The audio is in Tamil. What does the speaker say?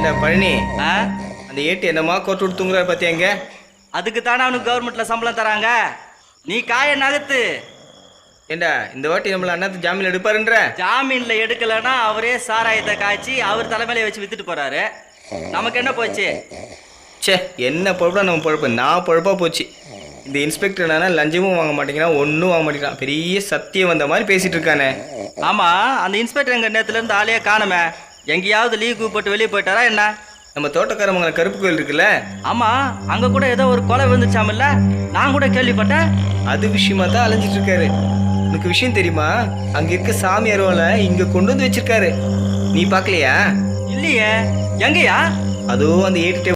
ஏண்டா பழனி, ஆ? அந்த ஏட்டு என்னமா கோட்டு விட்டு தூங்குறாரு பார்த்தியாங்க? அதுக்கு தானே அவனுக்கு கவர்மெண்ட்ல சம்பளம் தராங்க. நீ காய நகர்த்து. ஏண்டா இந்த வாட்டி நம்மள அண்ணாத்து ஜாமீன் எடுப்பாருன்ற? ஜாமீன்ல எடுக்கலன்னா அவரே சாராயத்தை காய்ச்சி அவர் தலைமையில வச்சு வித்துட்டு போறாரு. நமக்கு என்ன போச்சு? சே, என்ன பொழப்பா நம்ம பொழப்பு, நான் பொழப்பா போச்சு. இந்த இன்ஸ்பெக்டர் என்னன்னா லஞ்சமும் வாங்க மாட்டேங்கிறான், ஒன்றும் வாங்க மாட்டேங்கிறான். பெரிய சத்தியம் வந்த மாதிரி பேசிட்டு இருக்கானே. ஆமா, அந்த இன்ஸ்பெக்டர் எங்க நேரத்துல இருந்து ஆளையே காணுமே. எங்கேயாவது லீவு போட்டு வெளியே போயிட்டாரா என்ன? நம்ம தோட்டக்காரமங்கல கருப்பு கோயில் இருக்குல்ல, ஆமா, அங்க கூட ஏதோ ஒரு கொலை விழுந்துச்சாமில்ல, நான் கூட கேள்விப்பட்டேன். அது விஷயமா தான் அலைஞ்சிட்டு இருக்காரு. உனக்கு விஷயம் தெரியுமா? அங்க இருக்க சாமி அருவாலை இங்க கொண்டு வந்து வச்சிருக்காரு. நீ பாக்கலையா? இல்லையே, எங்கயா? அதோ அந்த ஏட்டு